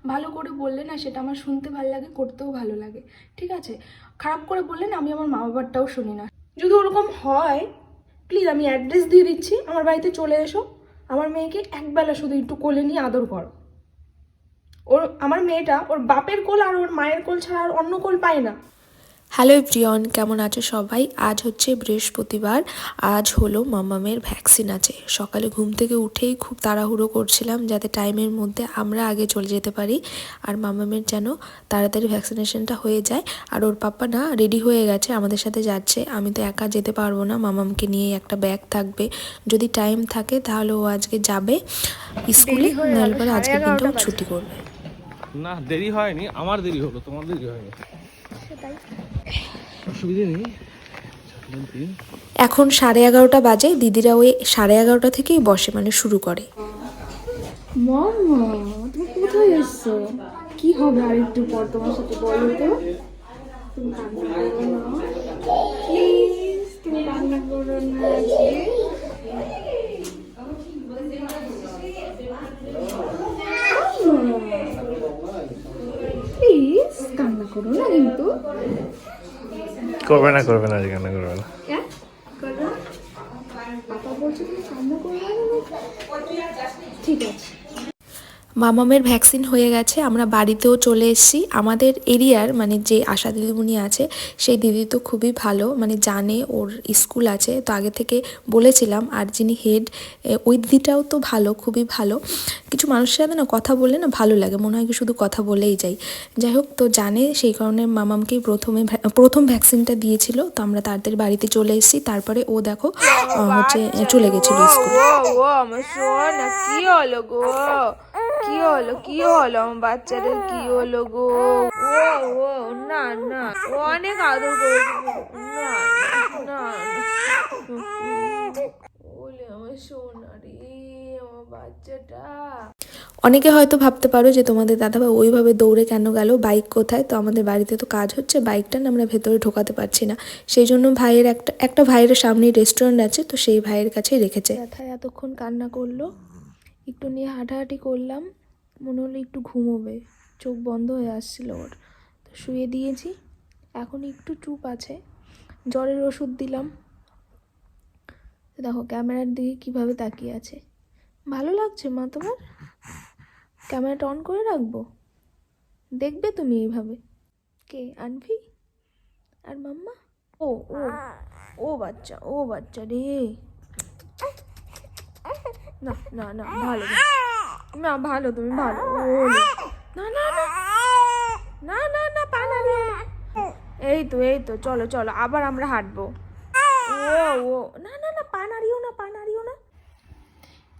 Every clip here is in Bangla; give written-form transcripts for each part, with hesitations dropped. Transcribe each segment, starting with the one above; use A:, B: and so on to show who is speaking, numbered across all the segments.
A: ভালো করে বললে না সেটা আমার শুনতে ভালো লাগে, করতেও ভালো লাগে, ঠিক আছে? খারাপ করে বললে না আমি আমার মা বাবারটাও শুনি না। যদি ওরকম হয় প্লিজ আমি অ্যাড্রেস দিয়ে দিচ্ছি, আমার বাড়িতে চলে এসো, আমার মেয়েকে একবেলা শুধু একটু কোলে নিয়ে আদর করো। ওর আমার মেয়েটা ওর বাপের কোল আর ওর মায়ের কোল ছাড়া আর অন্য কোল পায় না।
B: হ্যালো এভরিওয়ান, কেমন আছো সবাই? আজ হচ্ছে বৃহস্পতিবার, আজ হলো মামামের ভ্যাকসিন আছে। সকালে ঘুম থেকে উঠেই খুব তাড়াহুড়ো করছিলাম যাতে টাইমের মধ্যে আমরা আগে চলে যেতে পারি আর মামামের যেন তাড়াতাড়ি ভ্যাকসিনেশনটা হয়ে যায়। আর ওর পাপা না রেডি হয়ে গেছে, আমাদের সাথে যাচ্ছে। আমি তো একা যেতে পারবো না, মামামকে নিয়ে একটা ব্যাগ থাকবে, যদি টাইম থাকে তাহলে ও আজকে যাবে স্কুলে, নাহলে পরে আজকের দিনটাও ছুটি করবে।
C: না দেরি হয়নি, আমার দেরি হলো, তোমার দেরি হয়নি,
A: সেটাই।
C: অসুবিধে নেই।
B: এখন 11:30 বাজে, দিদিরা ওই 11:30 থেকেই বসে, মানে শুরু করে।
A: মামা তুমি কোথায় এসছো? কি হবে আর একটু পর তোমার সাথে, বলো তো? তুমি কান্না করো না প্লিজ, তুমি কান্না করো না প্লিজ, কান্না করো না কিন্তু।
C: করবে না করবে না, কান্না করবে না।
A: হ্যাঁ করো, পাপা বলছে তুমি কান্না করবে না, ঠিক আছে।
B: মামামের ভ্যাকসিন হয়ে গেছে, আমরা বাড়িতেও চলে এসেছি। আমাদের এরিয়ার মানে যে আশা দিদিমণি আছে সেই দিদি তো খুবই ভালো, মানে জানে ওর স্কুল আছে, তো আগে থেকে বলেছিলাম। আর যিনি হেড ওই দিদিটাও তো ভালো, খুবই ভালো। কিছু মানুষের সাথে না কথা বললে না ভালো লাগে, মনে হয় কি শুধু কথা বলেই যাই। যাই হোক, তো জানে, সেই কারণে মামামকেই প্রথম ভ্যাকসিনটা দিয়েছিল। তো আমরা তাড়াতাড়ি বাড়িতে চলে এসেছি। তারপরে ও দেখো হচ্ছে চলে গেছিলো স্কুলে।
A: ও আমার সোনা, কি হলো গো? কি হলো, কি হলো আমার বাচ্চাদের, কি হলো গো? ও না না, ও অনেক আদর করেছে, না না ওলে আমার সোনা রে, আমার বাচ্চাটা।
B: অনেকে হয়তো ভাবতে পারো যে তোমাদের দাদাভাই ওইভাবে দৌড়ে কেন গেল, বাইক কোথায়? তো আমাদের বাড়িতে তো কাজ হচ্ছে, বাইকটা না আমরা ভেতরে ঢোকাতে পারছি না, সেই জন্য ভাইয়ের একটা ভাইয়ের সামনেই রেস্টুরেন্ট আছে, তো সেই ভাইয়ের কাছেই রেখেছে।
A: ব্যথায় এতক্ষণ কান্না করলো, একটু নিয়ে হাঁটাহাঁটি করলাম, মনে হলো একটু ঘুমোবে, চোখ বন্ধ হয়ে আসছিল ওর, তো শুয়ে দিয়েছি। এখন একটু চুপ আছে, জ্বরের ওষুধ দিলাম। দেখো ক্যামেরার দিকে কিভাবে তাকিয়ে আছে। ভালো লাগছে মা তোমার? ক্যামেরাটা অন করে রাখবো, দেখবে তুমি এইভাবে? কে, আনভি আর মাম্মা? ও ও ও বাচ্চা, ও বাচ্চা রে, না না না ভালো না, ভালো তুমি ভালো, ও না না না না না না, পা নাড়িও না। এই তো চলো চলো, আবার আমরা হাঁটবো। ও না না না, পা নাড়িও না, পা নাড়িও না।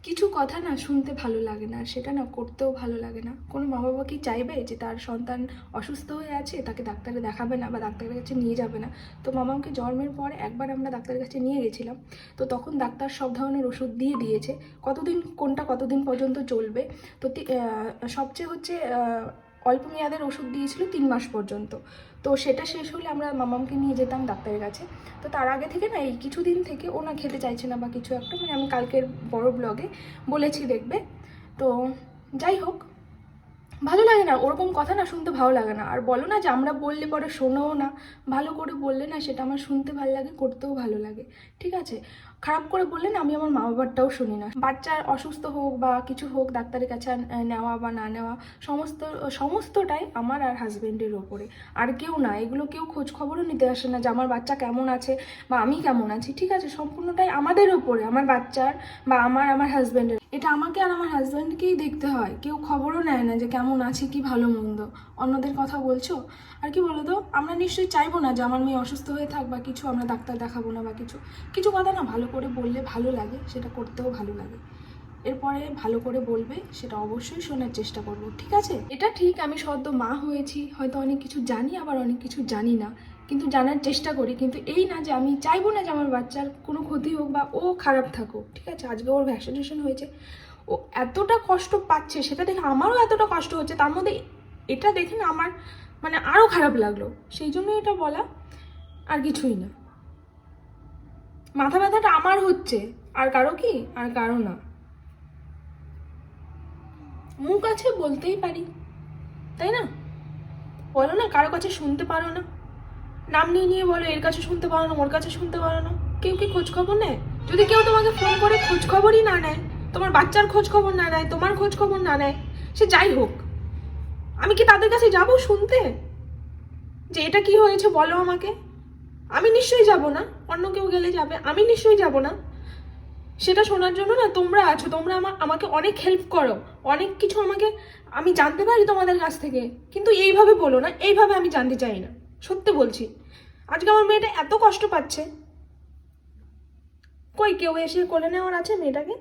A: কিছু কথা না শুনতে ভালো লাগে না, সেটা না করতেও ভালো লাগে না। কোনো মা বাবা কি চাইবে যে তার সন্তান অসুস্থ হয়ে আছে তাকে ডাক্তারে দেখাবে না বা ডাক্তারের কাছে নিয়ে যাবে না? তো মামাকে জন্মের পর একবার আমরা ডাক্তারের কাছে নিয়ে গেছিলাম, তো তখন ডাক্তার সব ধরনের ওষুধ দিয়ে দিয়েছে, কতদিন কোনটা কতদিন পর্যন্ত চলবে। তো সবচেয়ে হচ্ছে অল্প মেয়াদের ওষুধ দিয়েছিল 3 মাস পর্যন্ত। তো সেটা শেষ হলে আমরা মামামকে নিয়ে যেতাম ডাক্তারের কাছে। তো তার আগে থেকে না, এই কিছুদিন থেকে ও না খেতে চাইছে না বা কিছু একটা, মানে আমি কালকের বড় ব্লগে বলেছি, দেখবে। তো যাই হোক, ভালো লাগে না ওরকম কথা না শুনতে, ভালো লাগে না। আর বলো না যে আমরা বললে পরে শোনোও না, ভালো করে বললে না সেটা আমার শুনতে ভালো লাগে, করতেও ভালো লাগে, ঠিক আছে? খারাপ করে বললে না আমি আমার মা বাবারটাও শুনি না। বাচ্চার অসুস্থ হোক বা কিছু হোক, ডাক্তারের কাছে নেওয়া বা না নেওয়া সমস্তটাই আমার আর হাজবেন্ডের ওপরে, আর কেউ না। এগুলো কেউ খোঁজ খবরও নিতে আসে না যে আমার বাচ্চা কেমন আছে বা আমি কেমন আছি, ঠিক আছে? সম্পূর্ণটাই আমাদের ওপরে, আমার বাচ্চার বা আমার হাজবেন্ডের। এটা আমাকে আর আমার হাজব্যান্ডকেই দেখতে হয়, কেউ খবরও নেয় না যে কেমন আছে কি ভালো মন্দ। অন্যদের কথা বলছো। আর কি বলো তো, আমরা নিশ্চয়ই চাইবো না যে আমার মেয়ে অসুস্থ হয়ে থাক বা কিছু, আমরা ডাক্তার দেখাবো না বা কিছু। কিছু কথা না ভালো করে বললে ভালো লাগে, সেটা করতেও ভালো লাগে। এরপরে ভালো করে বলবে, সেটা অবশ্যই শোনার চেষ্টা করবো, ঠিক আছে? এটা ঠিক, আমি সদ্য মা হয়েছি, হয়তো অনেক কিছু জানি আবার অনেক কিছু জানি না, কিন্তু জানার চেষ্টা করি। কিন্তু এই না যে আমি চাইবো না যে আমার বাচ্চার কোনো ক্ষতি হোক বা ও খারাপ থাকুক, ঠিক আছে? আজকে ওর ভ্যাকসিনেশন হয়েছে, ও এতটা কষ্ট পাচ্ছে, সেটা দেখে আমারও এতটা কষ্ট হচ্ছে, তার মধ্যে এটা দেখে না আমার মানে আরও খারাপ লাগলো, সেই জন্য এটা বলা, আর কিছুই না। মাথা ব্যথাটা আমার হচ্ছে, আর কারো কি, আর কারো না। মুখ আছে বলতেই পারি, তাই না? বলো না, কারো কাছে শুনতে পারো না, নাম নিয়ে নিয়ে বলো এর কাছে শুনতে পারো না, ওর কাছে শুনতে পারো না। কেউ কি খোঁজ খবর নেয়? যদি কেউ তোমাকে ফোন করে খোঁজ খবরই না নেয়, তোমার বাচ্চার খোঁজ খবর না নেয়, তোমার খোঁজ খবর না নেয়, সে যাই হোক, আমি কি তাদের কাছে যাব শুনতে যে এটা কি হয়েছে বলো আমাকে? আমি নিশ্চয়ই যাব না। অন্য কেউ গেলে যাবে, আমি নিশ্চয়ই যাব না। সেটা শোনার জন্য না তোমরা আছো, তোমরা আমাকে অনেক হেল্প করো, অনেক কিছু আমাকে আমি জানতে পারি তোমাদের কাছ থেকে, কিন্তু এইভাবে বলো না, এইভাবে আমি জানতে চাই না, সত্যি বলছি। আজকে আমার মেয়েটা এত কষ্ট পাচ্ছে, কই কেউ এসে কোলে নেওয়ার আছে মেয়েটাকে?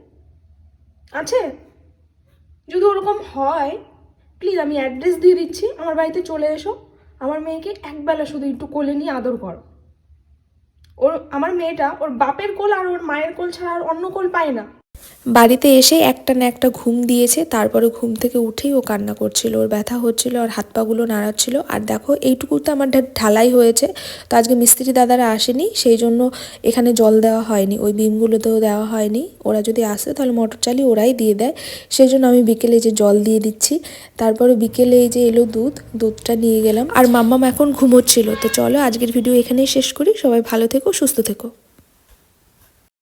A: আছে? যদি ওরকম হয় প্লিজ আমি অ্যাড্রেস দিয়ে দিচ্ছি, আমার বাড়িতে চলে এসো, আমার মেয়েকে একবেলা শুধু একটু কোলে নিয়ে আদর করো। আমার মেয়েটা ওর বাপের কোল আর ওর মায়ের কোল ছাড়া আর অন্য কোল পায় না।
B: বাড়িতে এসে একটা না একটা ঘুম দিয়েছে, তারপরে ঘুম থেকে উঠেই ও কান্না করছিল, ওর ব্যথা হচ্ছিল আর হাত পাগুলো নাড়াচ্ছিল। আর দেখো এইটুকুতে আমার ঢালাই হয়েছে, তো আজকে মিস্ত্রি দাদারা আসেনি, সেই জন্য এখানে জল দেওয়া হয়নি, ওই বিমগুলোতেও দেওয়া হয়নি। ওরা যদি আসে তাহলে মোটর চালিয়ে ওরাই দিয়ে দেয়, সেই জন্য আমি বিকেলে যে জল দিয়ে দিচ্ছি। তারপরে বিকেলে এই যে এলো দুধটা নিয়ে গেলাম, আর মাম্মাম এখন ঘুমোচ্ছিল। তো চলো আজকের ভিডিও এখানেই শেষ করি, সবাই ভালো থেকো, সুস্থ থেকো।